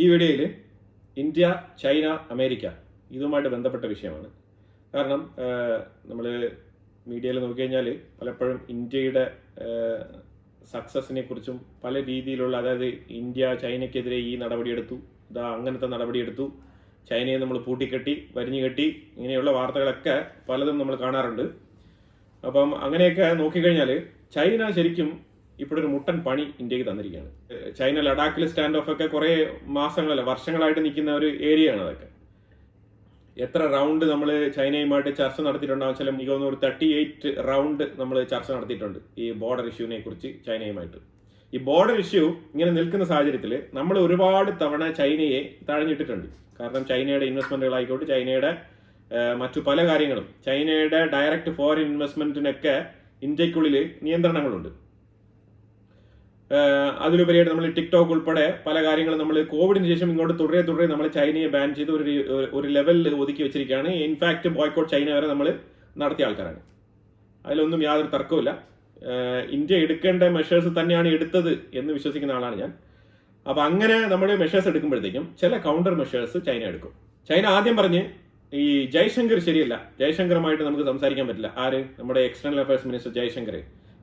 ഈ വീഡിയോയിൽ India, China, America ഇതുമായിട്ട് ബന്ധപ്പെട്ട വിഷയമാണ്. കാരണം നമ്മൾ മീഡിയയിൽ നോക്കിക്കഴിഞ്ഞാൽ പലപ്പോഴും ഇന്ത്യയുടെ സക്സസിനെ കുറിച്ചും പല രീതിയിലുള്ള, അതായത് ഇന്ത്യ ചൈനയ്ക്കെതിരെ ഈ നടപടിയെടുത്തു, അങ്ങനത്തെ നടപടിയെടുത്തു, ചൈനയെ നമ്മൾ പൂട്ടിക്കെട്ടി വരിഞ്ഞു കെട്ടി, ഇങ്ങനെയുള്ള വാർത്തകളൊക്കെ പലതും നമ്മൾ കാണാറുണ്ട്. അപ്പം അങ്ങനെയൊക്കെ നോക്കിക്കഴിഞ്ഞാൽ ചൈന ശരിക്കും ഇപ്പോഴൊരു മുട്ടൻ പണി ഇന്ത്യക്ക് തന്നിരിക്കുകയാണ്. ചൈന ലഡാക്കിൽ സ്റ്റാൻഡ് ഓഫ് ഒക്കെ കുറേ മാസങ്ങളല്ല വർഷങ്ങളായിട്ട് നിൽക്കുന്ന ഒരു ഏരിയയാണ്. അതൊക്കെ എത്ര റൗണ്ട് നമ്മൾ ചൈനയുമായിട്ട് ചർച്ച നടത്തിയിട്ടുണ്ടാവും, ചില എനിക്ക് തോന്നുന്നു ഒരു 38 റൗണ്ട് നമ്മൾ ചർച്ച നടത്തിയിട്ടുണ്ട് ഈ ബോർഡർ ഇഷ്യൂവിനെ കുറിച്ച് ചൈനയുമായിട്ട്. ഈ ബോർഡർ ഇഷ്യൂ ഇങ്ങനെ നിൽക്കുന്ന സാഹചര്യത്തിൽ നമ്മൾ ഒരുപാട് തവണ ചൈനയെ തഴഞ്ഞിട്ടിട്ടുണ്ട്. കാരണം ചൈനയുടെ ഇൻവെസ്റ്റ്മെന്റുകളായിക്കോട്ടെ, ചൈനയുടെ മറ്റു പല കാര്യങ്ങളും, ചൈനയുടെ ഡയറക്റ്റ് ഫോറിൻ ഇൻവെസ്റ്റ്മെന്റിനൊക്കെ ഇന്ത്യക്കുള്ളിൽ നിയന്ത്രണങ്ങളുണ്ട്. അതിലുപരിയായിട്ട് നമ്മൾ ടിക്ടോക്ക് ഉൾപ്പെടെ പല കാര്യങ്ങളും നമ്മൾ കോവിഡിന് ശേഷം ഇങ്ങോട്ട് തുടരെ നമ്മൾ ചൈനയെ ബാൻ ചെയ്ത് ഒരു ലെവലിൽ ഒതുക്കി വെച്ചിരിക്കുകയാണ്. ഇൻഫാക്ട് ബോയ്ക്കോട്ട് ചൈന വരെ നമ്മൾ നടത്തിയ ആൾക്കാരാണ്. അതിലൊന്നും യാതൊരു തർക്കവുമില്ല. ഇന്ത്യ എടുക്കേണ്ട മെഷേഴ്സ് തന്നെയാണ് എടുത്തത് എന്ന് വിശ്വസിക്കുന്ന ആളാണ് ഞാൻ. അപ്പൊ അങ്ങനെ നമ്മൾ മെഷേഴ്സ് എടുക്കുമ്പോഴത്തേക്കും ചില കൗണ്ടർ മെഷേഴ്സ് ചൈന എടുക്കും. ചൈന ആദ്യം പറഞ്ഞ് ഈ ജയശങ്കർ ശരിയല്ല, ജയശങ്കറുമായിട്ട് നമുക്ക് സംസാരിക്കാൻ പറ്റില്ല. ആര്? നമ്മുടെ എക്സ്റ്റേണൽ അഫയേഴ്സ് മിനിസ്റ്റർ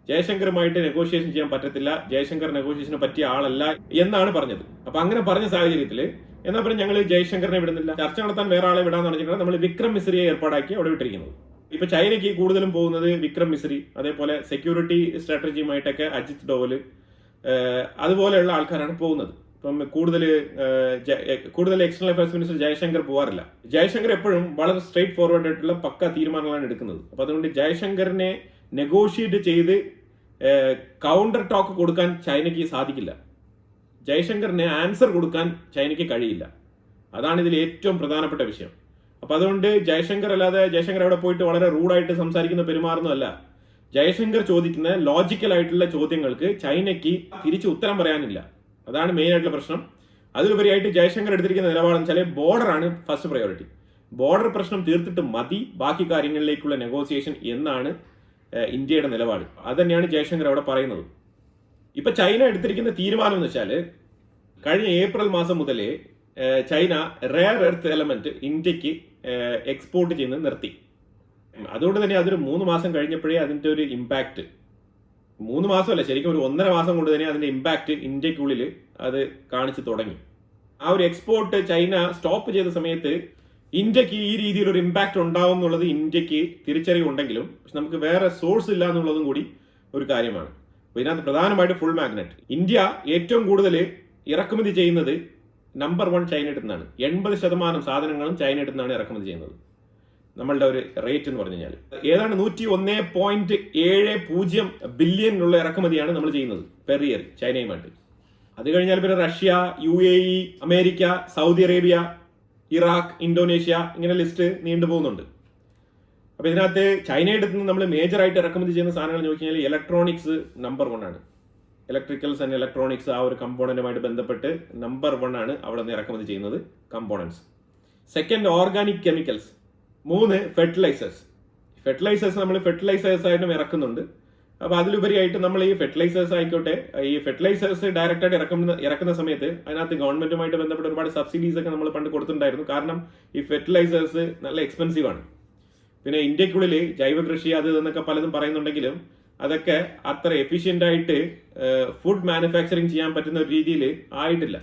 ജയശങ്കറുമായിട്ട് നെഗോഷിയേഷൻ ചെയ്യാൻ പറ്റത്തില്ല, ജയശങ്കർ നെഗോഷിയേഷന് പറ്റിയ ആളല്ല എന്നാണ് പറഞ്ഞത്. അപ്പൊ അങ്ങനെ പറഞ്ഞ സാഹചര്യത്തിൽ എന്നാ പറഞ്ഞ് ഞങ്ങൾ ജയശങ്കറിനെ വിടുന്നില്ല, ചർച്ച നടത്താൻ വേറെ ആളെ വിടാന്ന് പറഞ്ഞിട്ടാണ് നമ്മൾ വിക്രം മിശ്രിയെ ഏർപ്പാടാക്കി അവിടെ വിട്ടിരിക്കുന്നത്. ഇപ്പൊ ചൈനയ്ക്ക് കൂടുതലും പോകുന്നത് വിക്രം മിശ്രി, അതേപോലെ സെക്യൂരിറ്റി സ്ട്രാറ്റജിയുമായിട്ടൊക്കെ അജിത് ഡോവൽ, അതുപോലെയുള്ള ആൾക്കാരാണ് പോകുന്നത്. ഇപ്പം കൂടുതൽ എക്സ്റ്റേണൽ അഫയേഴ്സ് മിനിസ്റ്റർ ജയശങ്കർ പോകാറില്ല. ജയശങ്കർ എപ്പോഴും വളരെ സ്ട്രേറ്റ് ഫോർവേഡ് ആയിട്ടുള്ള പക്ക തീരുമാനങ്ങളാണ് എടുക്കുന്നത്. അപ്പൊ അതുകൊണ്ട് ജയശങ്കറിനെ നെഗോഷിയേറ്റ് ചെയ്ത് കൗണ്ടർ ടോക്ക് കൊടുക്കാൻ ചൈനയ്ക്ക് സാധിക്കില്ല. ജയശങ്കറിന് ആൻസർ കൊടുക്കാൻ ചൈനയ്ക്ക് കഴിയില്ല. അതാണ് ഇതിൽ ഏറ്റവും പ്രധാനപ്പെട്ട വിഷയം. അപ്പൊ അതുകൊണ്ട് ജയശങ്കർ അവിടെ പോയിട്ട് വളരെ റൂഡായിട്ട് സംസാരിക്കുന്ന പെരുമാറുന്നതല്ല. ജയശങ്കർ ചോദിക്കുന്ന ലോജിക്കൽ ആയിട്ടുള്ള ചോദ്യങ്ങൾക്ക് ചൈനയ്ക്ക് തിരിച്ച് ഉത്തരം പറയാനില്ല. അതാണ് മെയിൻ ആയിട്ടുള്ള പ്രശ്നം. അതിലുപരിയായിട്ട് ജയശങ്കർ എടുത്തിരിക്കുന്ന നിലപാടെന്ന് വെച്ചാൽ ബോർഡറാണ് ഫസ്റ്റ് പ്രയോറിറ്റി. ബോർഡർ പ്രശ്നം തീർത്തിട്ട് മതി ബാക്കി കാര്യങ്ങളിലേക്കുള്ള നെഗോസിയേഷൻ എന്നാണ് ഇന്ത്യയുടെ നിലപാട്. അത് തന്നെയാണ് ജയശങ്കർ അവിടെ പറയുന്നത്. ഇപ്പൊ ചൈന എടുത്തിരിക്കുന്ന തീരുമാനം എന്ന് വെച്ചാൽ കഴിഞ്ഞ ഏപ്രിൽ മാസം മുതലേ ചൈന റെയർ എർത്ത് എലമെന്റ് ഇന്ത്യക്ക് എക്സ്പോർട്ട് ചെയ്യുന്നത് നിർത്തി. അതുകൊണ്ട് തന്നെ അതൊരു 3 മാസം കഴിഞ്ഞപ്പോഴേ അതിന്റെ ഒരു ഇമ്പാക്ട്, 3 മാസമല്ല ശരിക്കും ഒരു 1.5 മാസം കൊണ്ട് തന്നെ അതിന്റെ ഇമ്പാക്ട് ഇന്ത്യക്കുള്ളിൽ അത് കാണിച്ചു തുടങ്ങി. ആ ഒരു എക്സ്പോർട്ട് ചൈന സ്റ്റോപ്പ് ചെയ്ത സമയത്ത് ഇന്ത്യക്ക് ഈ രീതിയിൽ ഒരു ഇമ്പാക്ട് ഉണ്ടാവും എന്നുള്ളത് ഇന്ത്യക്ക് തിരിച്ചറിവുണ്ടെങ്കിലും പക്ഷെ നമുക്ക് വേറെ സോഴ്സ് ഇല്ല എന്നുള്ളതും കൂടി ഒരു കാര്യമാണ്. ഇതിനകത്ത് പ്രധാനമായിട്ട് ഫുൾ മാഗ്നറ്റ് ഇന്ത്യ ഏറ്റവും കൂടുതൽ ഇറക്കുമതി ചെയ്യുന്നത് നമ്പർ 1 ചൈനയുടെ നിന്നാണ്. 80% സാധനങ്ങളും ചൈനയുടെ നിന്നാണ് ഇറക്കുമതി ചെയ്യുന്നത്. നമ്മളുടെ ഒരു റേറ്റ് എന്ന് പറഞ്ഞു കഴിഞ്ഞാൽ ഏതാണ്ട് 101.70 ബില്യണിലുള്ള ഇറക്കുമതിയാണ് നമ്മൾ ചെയ്യുന്നത് പെർ ഇയർ ചൈനയുമായിട്ട്. അത് കഴിഞ്ഞാൽ പിന്നെ Russia, UAE, America, Saudi Arabia, Iraq, Indonesia, ഇങ്ങനെ ലിസ്റ്റ് നീണ്ടുപോകുന്നുണ്ട്. അപ്പൊ ഇതിനകത്ത് ചൈനയുടെ നിന്ന് നമ്മൾ മേജറായിട്ട് ഇറക്കുമതി ചെയ്യുന്ന സാധനങ്ങൾ നോക്കി കഴിഞ്ഞാൽ ഇലക്ട്രോണിക്സ് നമ്പർ 1 ആണ്. ഇലക്ട്രിക്കൽസ് ആൻഡ് ഇലക്ട്രോണിക്സ് ആ ഒരു കമ്പോണന്റുമായിട്ട് ബന്ധപ്പെട്ട് നമ്പർ 1 ആണ് അവിടെ നിന്ന് ഇറക്കുമതി ചെയ്യുന്നത് components. Second organic chemicals. 3 fertilisers നമ്മൾ ഫെർട്ടിലൈസേഴ്സ് ആയിട്ടും ഇറക്കുന്നുണ്ട്. അപ്പൊ അതിലുപരിയായിട്ട് നമ്മൾ ഈ ഫെർട്ടിലൈസേഴ്സ് ആയിക്കോട്ടെ, ഈ ഫെർട്ടിലൈസേഴ്സ് ഡയറക്റ്റ് ആയിട്ട് ഇറക്കുന്ന സമയത്ത് അതിനകത്ത് ഗവൺമെന്റുമായിട്ട് ബന്ധപ്പെട്ട ഒരുപാട് സബ്സിഡീസ് ഒക്കെ നമ്മൾ പണ്ട് കൊടുത്തിട്ടുണ്ടായിരുന്നു. കാരണം ഈ ഫെർട്ടിലൈസേഴ്സ് നല്ല എക്സ്പെൻസീവ് ആണ്. പിന്നെ ഇന്ത്യക്കുള്ളിൽ ജൈവ കൃഷി അത് എന്നൊക്കെ പലതും പറയുന്നുണ്ടെങ്കിലും അതൊക്കെ അത്ര എഫിഷ്യന്റ് ആയിട്ട് ഫുഡ് മാനുഫാക്ചറിങ് ചെയ്യാൻ പറ്റുന്ന ഒരു രീതിയിൽ ആയിട്ടില്ല.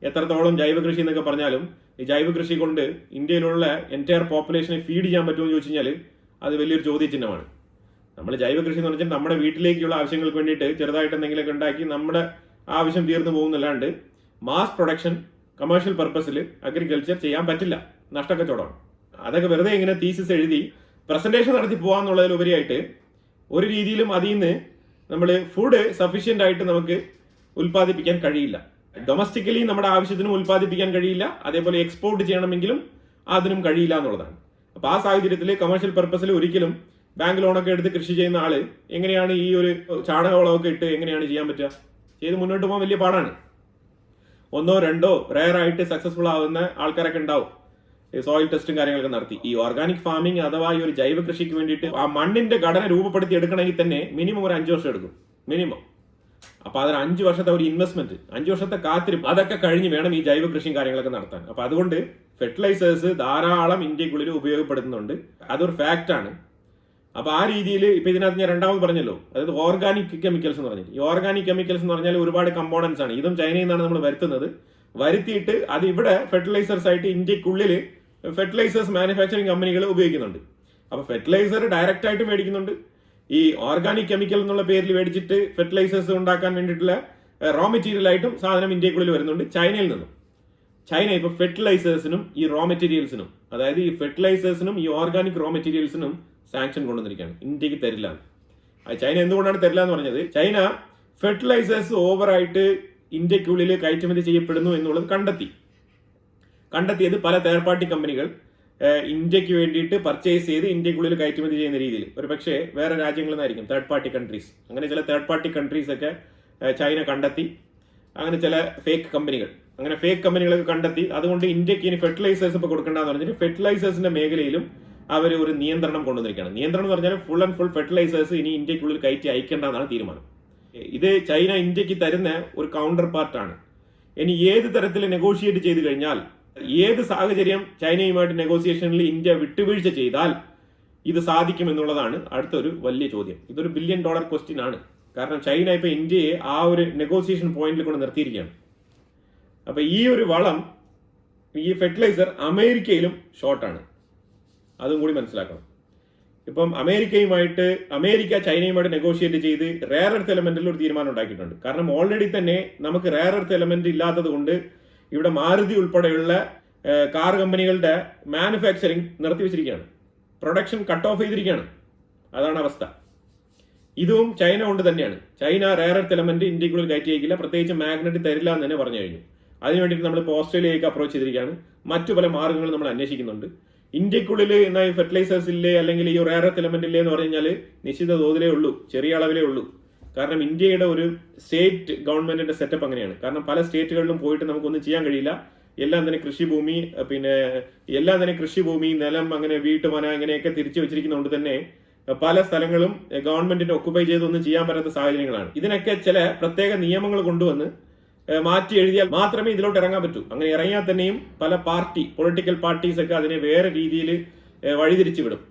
എത്രത്തോളം ജൈവ കൃഷി എന്നൊക്കെ പറഞ്ഞാലും ഈ ജൈവ കൃഷി കൊണ്ട് ഇന്ത്യയിലുള്ള എൻറ്റയർ പോപ്പുലേഷനെ ഫീഡ് ചെയ്യാൻ പറ്റുമെന്ന് ചോദിച്ചു കഴിഞ്ഞാൽ അത് വലിയൊരു ചോദ്യചിഹ്നമാണ്. നമ്മൾ ജൈവ കൃഷി എന്ന് പറഞ്ഞാൽ നമ്മുടെ വീട്ടിലേക്കുള്ള ആവശ്യങ്ങൾക്ക് വേണ്ടിയിട്ട് ചെറുതായിട്ട് എന്തെങ്കിലുമൊക്കെ ഉണ്ടാക്കി നമ്മുടെ ആവശ്യം തീർന്നു പോകുന്നില്ലാണ്ട് മാസ് പ്രൊഡക്ഷൻ കമേഴ്ഷ്യൽ പർപ്പസിൽ അഗ്രികൾച്ചർ ചെയ്യാൻ പറ്റില്ല. നഷ്ടക്കച്ചവടമാണ്. അതൊക്കെ വെറുതെ ഇങ്ങനെ തീസിസ് എഴുതി പ്രസന്റേഷൻ നടത്തി പോകാന്നുള്ളതിലുപരിയായിട്ട് ഒരു രീതിയിലും അതിൽ നിന്ന് നമ്മൾ ഫുഡ് സഫീഷ്യന്റ് ആയിട്ട് നമുക്ക് ഉൽപ്പാദിപ്പിക്കാൻ കഴിയില്ല. ഡൊമസ്റ്റിക്കലി നമ്മുടെ ആവശ്യത്തിനും ഉൽപ്പാദിപ്പിക്കാൻ കഴിയില്ല, അതേപോലെ എക്സ്പോർട്ട് ചെയ്യണമെങ്കിലും അതിനും കഴിയില്ല എന്നുള്ളതാണ്. അപ്പൊ ആ സാഹചര്യത്തിൽ കമേഴ്ഷ്യൽ പർപ്പസിൽ ഒരിക്കലും ബാങ്ക് ലോണൊക്കെ എടുത്ത് കൃഷി ചെയ്യുന്ന ആള് എങ്ങനെയാണ് ഈ ഒരു ചാണകവളമൊക്കെ ഇട്ട് എങ്ങനെയാണ് ചെയ്യാൻ പറ്റുക? ചെയ്ത് മുന്നോട്ട് പോകാൻ വലിയ പാടാണ്. 1 or 2 റെയർ ആയിട്ട് സക്സസ്ഫുൾ ആവുന്ന ആൾക്കാരൊക്കെ ഉണ്ടാവും. സോയിൽ ടെസ്റ്റും കാര്യങ്ങളൊക്കെ നടത്തി. ഈ ഓർഗാനിക് ഫാമിംഗ് അഥവാ ഈ ഒരു ജൈവ കൃഷിക്ക് വേണ്ടിയിട്ട് ആ മണ്ണിന്റെ ഘടന രൂപപ്പെടുത്തി എടുക്കണമെങ്കിൽ തന്നെ മിനിമം ഒരു 5 വർഷം എടുക്കും മിനിമം. അപ്പൊ അതിന് 5 വർഷത്തെ ഒരു ഇൻവെസ്റ്റ്മെന്റ്, 5 വർഷത്തെ കാത്തിരിപ്പ്, അതൊക്കെ കഴിഞ്ഞ് വേണം ഈ ജൈവ കൃഷിയും കാര്യങ്ങളൊക്കെ നടത്താൻ. അപ്പൊ അതുകൊണ്ട് ഫെർട്ടിലൈസേഴ്സ് ധാരാളം ഇന്ത്യക്കുള്ളിൽ ഉപയോഗപ്പെടുത്തുന്നുണ്ട്, അതൊരു ഫാക്റ്റ് ആണ്. അപ്പൊ ആ രീതിയിൽ ഇപ്പൊ ഇതിനകത്ത് ഞാൻ രണ്ടാമത് പറഞ്ഞല്ലോ, അതായത് ഓർഗാനിക് കെമിക്കൽസ് എന്ന് പറഞ്ഞിട്ട്, ഈ ഓർഗാനിക് കെമിക്കൽസ് എന്ന് പറഞ്ഞാൽ ഒരുപാട് കമ്പോണൻസ് ആണ്. ഇതും ചൈനയിൽ നിന്നാണ് നമ്മൾ വരുത്തിയിട്ട് അത് ഇവിടെ ഫെർട്ടിലൈസേഴ്സ് ആയിട്ട് ഇന്ത്യക്കുള്ളിൽ ഫെർട്ടിലൈസേഴ്സ് മാനുഫാക്ചറിങ് കമ്പനികൾ ഉപയോഗിക്കുന്നുണ്ട്. അപ്പൊ ഫെർട്ടിലൈസർ ഡയറക്റ്റ് ആയിട്ട് മേടിക്കുന്നുണ്ട്. ഈ ഓർഗാനിക് കെമിക്കൽ എന്നുള്ള പേരിൽ മേടിച്ചിട്ട് ഫെർട്ടിലൈസേഴ്സ് ഉണ്ടാക്കാൻ വേണ്ടിയിട്ടുള്ള റോ മെറ്റീരിയൽ ആയിട്ടും സാധനം ഇന്ത്യക്കുള്ളിൽ വരുന്നുണ്ട് ചൈനയിൽ നിന്നും. ചൈന ഇപ്പൊ ഫെർട്ടിലൈസേഴ്സിനും ഈ റോ മെറ്റീരിയൽസിനും, അതായത് ഈ ഫെർട്ടിലൈസേഴ്സിനും ഈ ഓർഗാനിക് റോ മെറ്റീരിയൽസിനും സാങ്ഷൻ കൊണ്ടുവന്നിരിക്കുകയാണ്. ഇന്ത്യക്ക് തരില്ല. ചൈന എന്തുകൊണ്ടാണ് തരില്ല എന്ന് പറഞ്ഞത്, ചൈന ഫെർട്ടിലൈസേഴ്സ് ഓവറായിട്ട് ഇന്ത്യക്കുള്ളിൽ കയറ്റുമതി ചെയ്യപ്പെടുന്നു എന്നുള്ളത് കണ്ടെത്തിയത് പല തേർഡ് പാർട്ടി കമ്പനികൾ ഇന്ത്യക്ക് വേണ്ടിയിട്ട് പർച്ചേസ് ചെയ്ത് ഇന്ത്യക്കുള്ളിൽ കയറ്റുമതി ചെയ്യുന്ന രീതിയിൽ ഒരു പക്ഷേ വേറെ രാജ്യങ്ങളിൽ നിന്നായിരിക്കും, തേർഡ് പാർട്ടി കൺട്രീസ്. അങ്ങനെ ചില തേർഡ് പാർട്ടി കൺട്രീസ് ഒക്കെ ചൈന കണ്ടെത്തി. അങ്ങനെ ചില ഫേക്ക് കമ്പനികളൊക്കെ കണ്ടെത്തി. അതുകൊണ്ട് ഇന്ത്യക്ക് ഇനി ഫെർട്ടിലൈസേഴ്സ് ഇപ്പോൾ കൊടുക്കേണ്ടെന്ന് പറഞ്ഞിട്ട് ഫെർട്ടിലൈസേഴ്സിന്റെ മേഖലയിലും അവർ ഒരു നിയന്ത്രണം കൊണ്ടുവന്നിരിക്കുകയാണ്. നിയന്ത്രണം എന്ന് പറഞ്ഞാൽ ഫുൾ ആൻഡ് ഫുൾ ഫെർട്ടിലൈസേഴ്സ് ഇനി ഇന്ത്യക്കുള്ളിൽ കയറ്റി അയക്കേണ്ടെന്നാണ് തീരുമാനം. ഇത് ചൈന ഇന്ത്യക്ക് തരുന്ന ഒരു കൗണ്ടർ പാർട്ടാണ്. ഇനി ഏത് തരത്തിൽ നെഗോഷിയേറ്റ് ചെയ്ത് കഴിഞ്ഞാൽ, ഏത് സാഹചര്യം ചൈനയുമായിട്ട് നെഗോസിയേഷനിൽ ഇന്ത്യ വിട്ടുവീഴ്ച ചെയ്താൽ ഇത് സാധിക്കും എന്നുള്ളതാണ് അടുത്തൊരു വലിയ ചോദ്യം. ഇതൊരു $1 ബില്യൺ ക്വസ്റ്റ്യൻ ആണ്. കാരണം ചൈന ഇപ്പൊ ഇന്ത്യയെ ആ ഒരു നെഗോസിയേഷൻ പോയിന്റിൽ കൊണ്ട് നിർത്തിയിരിക്കുകയാണ്. അപ്പൊ ഈ ഒരു വളം, ഈ ഫെർട്ടിലൈസർ അമേരിക്കയിലും ഷോർട്ടാണ്, അതും കൂടി മനസ്സിലാക്കണം. ഇപ്പം അമേരിക്ക ചൈനയുമായിട്ട് നെഗോഷിയേറ്റ് ചെയ്ത് റെയർ എർത്ത് എലമെന്റിൽ ഒരു തീരുമാനം ഉണ്ടാക്കിയിട്ടുണ്ട്. കാരണം ഓൾറെഡി തന്നെ നമുക്ക് റെയർ എർത്ത് എലമെന്റ് ഇല്ലാത്തത് കൊണ്ട് ഇവിടെ മാരുതി ഉൾപ്പെടെയുള്ള കാർ കമ്പനികളുടെ മാനുഫാക്ചറിങ് നിർത്തിവെച്ചിരിക്കുകയാണ്, പ്രൊഡക്ഷൻ കട്ട് ഓഫ് ചെയ്തിരിക്കുകയാണ്. അതാണ് അവസ്ഥ. ഇതും ചൈന കൊണ്ട് തന്നെയാണ്. ചൈന റെയർ എർത്ത് എലമെന്റ് ഇന്ത്യക്കുള്ളിൽ കയറ്റി അയക്കില്ല, പ്രത്യേകിച്ച് മാഗ്നറ്റ് തരില്ല എന്ന് തന്നെ പറഞ്ഞു കഴിഞ്ഞു. അതിനുവേണ്ടിയിട്ട് നമ്മളിപ്പോൾ ഓസ്ട്രേലിയയിലേക്ക് അപ്രോച്ച് ചെയ്തിരിക്കുകയാണ്. മറ്റു പല മാർഗ്ഗങ്ങൾ നമ്മൾ അന്വേഷിക്കുന്നുണ്ട്. ഇന്ത്യക്കുള്ളിൽ എന്നാൽ ഫെർട്ടിലൈസേഴ്സ് ഇല്ലേ, അല്ലെങ്കിൽ ഈ റെയർ എർത്ത് എലമെന്റ് ഇല്ലേ എന്ന് പറഞ്ഞു കഴിഞ്ഞാൽ നിശ്ചിത തോതിലേ ഉള്ളൂ, ചെറിയ അളവിലേ ഉള്ളൂ. കാരണം ഇന്ത്യയുടെ ഒരു സ്റ്റേറ്റ് ഗവൺമെന്റിന്റെ സെറ്റപ്പ് അങ്ങനെയാണ്. കാരണം പല സ്റ്റേറ്റുകളിലും പോയിട്ട് നമുക്കൊന്നും ചെയ്യാൻ കഴിയില്ല. എല്ലാം തന്നെ കൃഷിഭൂമി, നിലം, അങ്ങനെ വീട്ടുമന അങ്ങനെയൊക്കെ തിരിച്ചു വെച്ചിരിക്കുന്നതുകൊണ്ട് തന്നെ പല സ്ഥലങ്ങളും ഗവൺമെന്റിന് ഒക്കുപൈ ചെയ്തൊന്നും ചെയ്യാൻ പറ്റാത്ത സാഹചര്യങ്ങളാണ്. ഇതിനൊക്കെ ചില പ്രത്യേക നിയമങ്ങൾ കൊണ്ടുവന്ന് മാറ്റി എഴുതിയാൽ മാത്രമേ ഇതിലോട്ട് ഇറങ്ങാൻ പറ്റൂ. അങ്ങനെ ഇറങ്ങിയാൽ തന്നെയും പല പൊളിറ്റിക്കൽ പാർട്ടീസ് ഒക്കെ അതിനെ വേറെ രീതിയിൽ വഴിതിരിച്ചു വിടും.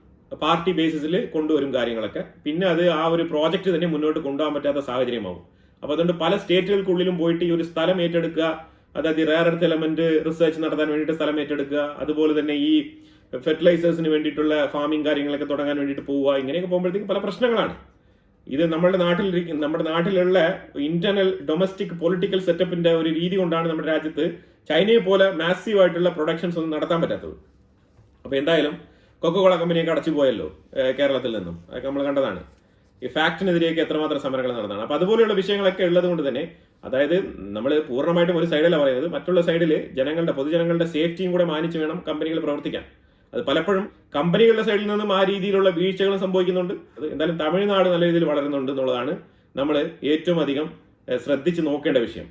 പാർട്ടി ബേസിസിൽ കൊണ്ടുവരും കാര്യങ്ങളൊക്കെ. പിന്നെ അത് ആ ഒരു പ്രോജക്റ്റ് തന്നെ മുന്നോട്ട് കൊണ്ടുപോകാൻ പറ്റാത്ത സാഹചര്യമാവും. അപ്പൊ അതുകൊണ്ട് പല സ്റ്റേറ്റുകൾക്കുള്ളിലും പോയിട്ട് ഈ ഒരു സ്ഥലം ഏറ്റെടുക്കുക, അതായത് റെയർ എർത്ത് എലമെന്റ് റിസർച്ച് നടത്താൻ വേണ്ടിയിട്ട് സ്ഥലം ഏറ്റെടുക്കുക, അതുപോലെ തന്നെ ഈ ഫെർട്ടിലൈസേഴ്സിന് വേണ്ടിയിട്ടുള്ള ഫാമിംഗ് കാര്യങ്ങളൊക്കെ തുടങ്ങാൻ വേണ്ടിയിട്ട് പോവുക, ഇങ്ങനെയൊക്കെ പോകുമ്പോഴത്തേക്ക് പല പ്രശ്നങ്ങളാണ്. ഇത് നമ്മുടെ നാട്ടിലുള്ള ഇന്റർണൽ ഡൊമസ്റ്റിക് പൊളിറ്റിക്കൽ സെറ്റപ്പിന്റെ ഒരു രീതി കൊണ്ടാണ് നമ്മുടെ രാജ്യത്ത് ചൈനയെ പോലെ മാസീവ് ആയിട്ടുള്ള പ്രൊഡക്ഷൻസ് ഒന്നും നടത്താൻ പറ്റാത്തത്. അപ്പൊ എന്തായാലും കൊക്കോകോള കമ്പനിയൊക്കെ അടച്ചു പോയല്ലോ കേരളത്തിൽ നിന്നും, അതൊക്കെ നമ്മൾ കണ്ടതാണ്. ഈ ഫാക്ടിനെതിരെയൊക്കെ എത്രമാത്രം സമരങ്ങൾ നടന്നതാണ്. അപ്പൊ അതുപോലെയുള്ള വിഷയങ്ങളൊക്കെ ഉള്ളത് കൊണ്ട് തന്നെ, അതായത് നമ്മൾ പൂർണ്ണമായിട്ടും ഒരു സൈഡല്ല പറയുന്നത്, മറ്റുള്ള സൈഡിൽ പൊതുജനങ്ങളുടെ സേഫ്റ്റിയും കൂടെ മാനിച്ച് വേണം കമ്പനികൾ പ്രവർത്തിക്കാൻ. അത് പലപ്പോഴും കമ്പനികളുടെ സൈഡിൽ നിന്നും ആ രീതിയിലുള്ള വീഴ്ചകളും സംഭവിക്കുന്നുണ്ട്. അത് എന്തായാലും തമിഴ്നാട് നല്ല രീതിയിൽ വളരുന്നുണ്ട് എന്നുള്ളതാണ് നമ്മൾ ഏറ്റവും അധികം ശ്രദ്ധിച്ച് നോക്കേണ്ട വിഷയം.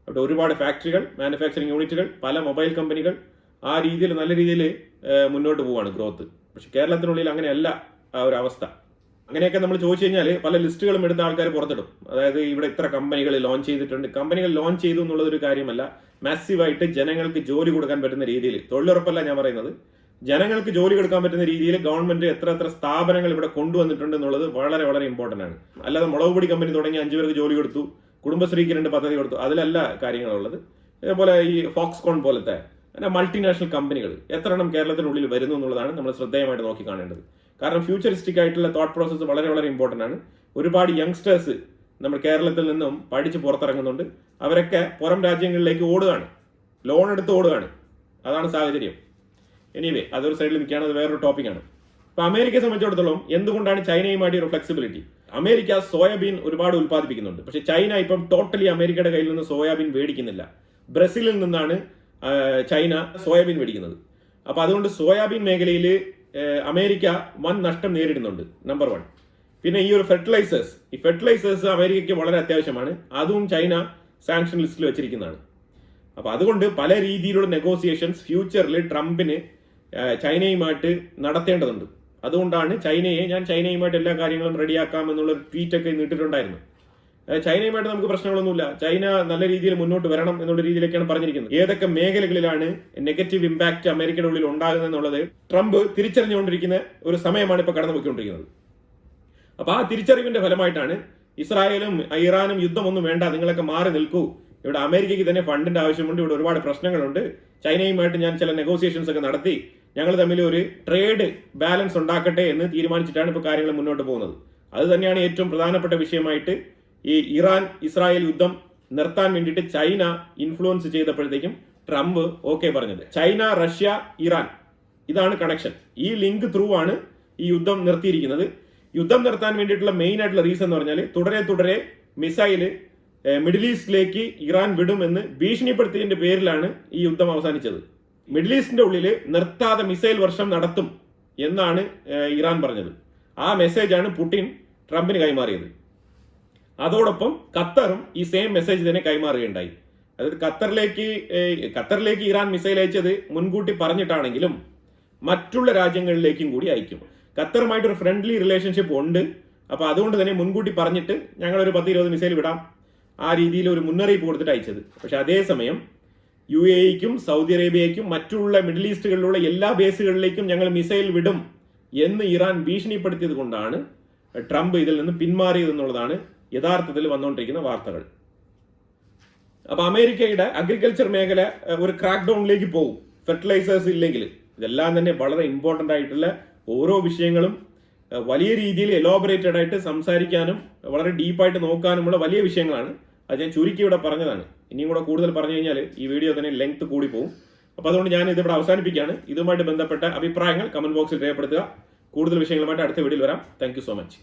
അവിടെ ഒരുപാട് ഫാക്ടറികൾ, മാനുഫാക്ചറിങ് യൂണിറ്റുകൾ, പല മൊബൈൽ കമ്പനികൾ, ആ രീതിയിൽ നല്ല രീതിയിൽ മുന്നോട്ട് പോവാണ് ഗ്രോത്ത്. പക്ഷെ കേരളത്തിനുള്ളിൽ അങ്ങനെയല്ല ആ ഒരു അവസ്ഥ. അങ്ങനെയൊക്കെ നമ്മൾ ചോദിച്ചു കഴിഞ്ഞാൽ പല ലിസ്റ്റുകളും എടുത്ത ആൾക്കാർ പുറത്തിടും. അതായത് ഇവിടെ ഇത്ര കമ്പനികൾ ലോഞ്ച് ചെയ്തിട്ടുണ്ട്. കമ്പനികൾ ലോഞ്ച് ചെയ്തു എന്നുള്ളതൊരു കാര്യമല്ല, മാസീവായിട്ട് ജനങ്ങൾക്ക് ജോലി കൊടുക്കാൻ പറ്റുന്ന രീതിയിൽ, തൊഴിലുറപ്പല്ല ഞാൻ പറയുന്നത്, ജനങ്ങൾക്ക് ജോലി കൊടുക്കാൻ പറ്റുന്ന രീതിയിൽ ഗവൺമെന്റ് എത്ര സ്ഥാപനങ്ങൾ ഇവിടെ കൊണ്ടുവന്നിട്ടുണ്ട് എന്നുള്ളത് വളരെ വളരെ ഇമ്പോർട്ടന്റ് ആണ്. അല്ലാതെ മുളക് പൊടി കമ്പനി തുടങ്ങി 5 പേർക്ക് ജോലി കൊടുത്തു, കുടുംബശ്രീക്ക് 2 പദ്ധതി കൊടുത്തു, അതിലല്ല കാര്യങ്ങളുള്ളത്. അതേപോലെ ഈ ഫോക്സ്കോൺ പോലത്തെ മൾട്ടിനാഷണൽ കമ്പനികൾ എത്ര എണ്ണം കേരളത്തിനുള്ളിൽ വരുന്നു എന്നുള്ളതാണ് നമ്മൾ ശ്രദ്ധേയമായിട്ട് നോക്കി കാണേണ്ടത്. കാരണം ഫ്യൂച്ചറിസ്റ്റിക് ആയിട്ടുള്ള തോട്ട് പ്രോസസ്സ് വളരെ വളരെ ഇമ്പോർട്ടന്റ് ആണ്. ഒരുപാട് യങ്സ്റ്റേഴ്സ് നമ്മൾ കേരളത്തിൽ നിന്നും പഠിച്ച് പുറത്തിറങ്ങുന്നുണ്ട്. അവരൊക്കെ പുറം രാജ്യങ്ങളിലേക്ക് ഓടുകയാണ്, ലോൺ എടുത്ത് ഓടുകയാണ്. അതാണ് സാഹചര്യം. എനിവേ, അതൊരു സൈഡിൽ നിൽക്കുകയാണ്, അത് വേറൊരു ടോപ്പിക്കാണ്. അപ്പൊ അമേരിക്കയെ സംബന്ധിച്ചിടത്തോളം എന്തുകൊണ്ടാണ് ചൈനയുമായിട്ട് ഒരു ഫ്ലെക്സിബിലിറ്റി? അമേരിക്ക സോയാബീൻ ഒരുപാട് ഉൽപ്പാദിപ്പിക്കുന്നുണ്ട്. പക്ഷെ ചൈന ഇപ്പം ടോട്ടലി അമേരിക്കയുടെ കയ്യിൽ നിന്ന് സോയാബീൻ മേടിക്കുന്നില്ല. ബ്രസീലിൽ നിന്നാണ് ചൈന സോയാബീൻ മേടിക്കുന്നത്. അപ്പൊ അതുകൊണ്ട് സോയാബീൻ മേഖലയിൽ അമേരിക്ക വൻ നഷ്ടം നേരിടുന്നുണ്ട്, നമ്പർ 1. പിന്നെ ഈ ഒരു ഫെർട്ടിലൈസേഴ്സ് അമേരിക്കയ്ക്ക് വളരെ അത്യാവശ്യമാണ്. അതും ചൈന സാങ്ഷൻ ലിസ്റ്റിൽ വെച്ചിരിക്കുന്നതാണ്. അപ്പൊ അതുകൊണ്ട് പല രീതിയിലുള്ള നെഗോസിയേഷൻസ് ഫ്യൂച്ചറിൽ ട്രംപിന് ചൈനയുമായിട്ട് നടത്തേണ്ടതുണ്ട്. അതുകൊണ്ടാണ് ഞാൻ ചൈനയുമായിട്ട് എല്ലാ കാര്യങ്ങളും റെഡിയാക്കാം എന്നുള്ള ട്വീറ്റ് ഒക്കെ ഇട്ടിട്ടുണ്ടായിരുന്നു. ചൈനയുമായിട്ട് നമുക്ക് പ്രശ്നങ്ങളൊന്നുമില്ല. ചൈന നല്ല രീതിയിൽ മുന്നോട്ട് വരണം എന്നുള്ള രീതിയിലേക്കാണ് പറഞ്ഞിരിക്കുന്നത്. ഏതൊക്കെ മേഖലകളിലാണ് നെഗറ്റീവ് ഇമ്പാക്ട് അമേരിക്കയുടെ ഉള്ളിൽ ഉണ്ടാകുന്നത് എന്നുള്ളത് ട്രംപ് തിരിച്ചറിഞ്ഞുകൊണ്ടിരിക്കുന്ന ഒരു സമയമാണ് ഇപ്പോൾ കടന്നുപോയിക്കൊണ്ടിരിക്കുന്നത്. അപ്പൊ ആ തിരിച്ചറിവിന്റെ ഫലമായിട്ടാണ് ഇസ്രായേലും ഇറാനും യുദ്ധമൊന്നും വേണ്ട, നിങ്ങളൊക്കെ മാറി നിൽക്കൂ, ഇവിടെ അമേരിക്കയ്ക്ക് തന്നെ ഫണ്ടിന്റെ ആവശ്യമുണ്ട്, ഇവിടെ ഒരുപാട് പ്രശ്നങ്ങളുണ്ട്, ചൈനയുമായിട്ട് ഞാൻ ചില നെഗോസിയേഷൻസ് ഒക്കെ നടത്തി ഞങ്ങൾ തമ്മിൽ ഒരു ട്രേഡ് ബാലൻസ് ഉണ്ടാക്കട്ടെ എന്ന് തീരുമാനിച്ചിട്ടാണ് ഇപ്പോൾ കാര്യങ്ങൾ മുന്നോട്ട് പോകുന്നത്. അത് തന്നെയാണ് ഏറ്റവും പ്രധാനപ്പെട്ട വിഷയമായിട്ട് ഈ ഇറാൻ ഇസ്രായേൽ യുദ്ധം നിർത്താൻ വേണ്ടിയിട്ട് ചൈന ഇൻഫ്ലുവൻസ് ചെയ്തപ്പോഴത്തേക്കും ട്രംപ് ഓക്കെ പറഞ്ഞത്. ചൈന, റഷ്യ, ഇറാൻ, ഇതാണ് കണക്ഷൻ. ഈ ലിങ്ക് ത്രൂ ആണ് ഈ യുദ്ധം നിർത്തിയിരിക്കുന്നത്. യുദ്ധം നിർത്താൻ വേണ്ടിയിട്ടുള്ള മെയിൻ ആയിട്ടുള്ള റീസൺ എന്ന് പറഞ്ഞാൽ തുടരെ മിസൈല് മിഡിൽ ഈസ്റ്റിലേക്ക് ഇറാൻ വിടുമെന്ന് ഭീഷണിപ്പെടുത്തിയതിന്റെ പേരിലാണ് ഈ യുദ്ധം അവസാനിച്ചത്. മിഡിൽ ഈസ്റ്റിന്റെ ഉള്ളിൽ നിർത്താതെ മിസൈൽ വർഷം നടത്തും എന്നാണ് ഇറാൻ പറഞ്ഞത്. ആ മെസ്സേജാണ് പുടിൻ ട്രംപിന് കൈമാറിയത്. അതോടൊപ്പം ഖത്തറും ഈ സെയിം മെസ്സേജ് തന്നെ കൈമാറുകയുണ്ടായി. അതായത് ഖത്തറിലേക്ക് ഇറാൻ മിസൈൽ അയച്ചത് മുൻകൂട്ടി പറഞ്ഞിട്ടാണെങ്കിലും മറ്റുള്ള രാജ്യങ്ങളിലേക്കും കൂടി അയക്കും. ഖത്തറുമായിട്ടൊരു ഫ്രണ്ട്ലി റിലേഷൻഷിപ്പ് ഉണ്ട്. അപ്പൊ അതുകൊണ്ട് തന്നെ മുൻകൂട്ടി പറഞ്ഞിട്ട് ഞങ്ങളൊരു 10-20 മിസൈൽ വിടാം, ആ രീതിയിൽ ഒരു മുന്നറിയിപ്പ് കൊടുത്തിട്ട് അയച്ചത്. പക്ഷെ അതേസമയം UAEക്കും സൗദി അറേബ്യയ്ക്കും മറ്റുള്ള മിഡിൽ ഈസ്റ്റുകളിലുള്ള എല്ലാ ബേസുകളിലേക്കും ഞങ്ങൾ മിസൈൽ വിടും എന്ന് ഇറാൻ ഭീഷണിപ്പെടുത്തിയത് കൊണ്ടാണ് ട്രംപ് ഇതിൽ നിന്ന് പിന്മാറിയതെന്നുള്ളതാണ് യഥാർത്ഥത്തിൽ വന്നുകൊണ്ടിരിക്കുന്ന വാർത്തകൾ. അപ്പൊ അമേരിക്കയുടെ അഗ്രികൾച്ചർ മേഖല ഒരു ക്രാക്ക് ഡൗണിലേക്ക് പോകും ഫെർട്ടിലൈസേഴ്സ് ഇല്ലെങ്കിൽ. ഇതെല്ലാം തന്നെ വളരെ ഇമ്പോർട്ടന്റ് ആയിട്ടുള്ള ഓരോ വിഷയങ്ങളും വലിയ രീതിയിൽ എലോബറേറ്റഡ് ആയിട്ട് സംസാരിക്കാനും വളരെ ഡീപ്പായിട്ട് നോക്കാനുമുള്ള വലിയ വിഷയങ്ങളാണ്. അത് ഞാൻ ചുരുക്കി ഇവിടെ പറഞ്ഞതാണ്. ഇനിയും കൂടെ കൂടുതൽ പറഞ്ഞു കഴിഞ്ഞാൽ ഈ വീഡിയോ തന്നെ ലെങ്ത് കൂടി പോകും. അപ്പോൾ അതുകൊണ്ട് ഞാൻ ഇതിവിടെ അവസാനിപ്പിക്കുകയാണ്. ഇതുമായിട്ട് ബന്ധപ്പെട്ട അഭിപ്രായങ്ങൾ കമന്റ് ബോക്സിൽ രേഖപ്പെടുത്തുക. കൂടുതൽ വിഷയങ്ങളുമായിട്ട് അടുത്ത വീഡിയോയിൽ വരാം. Thank you so much.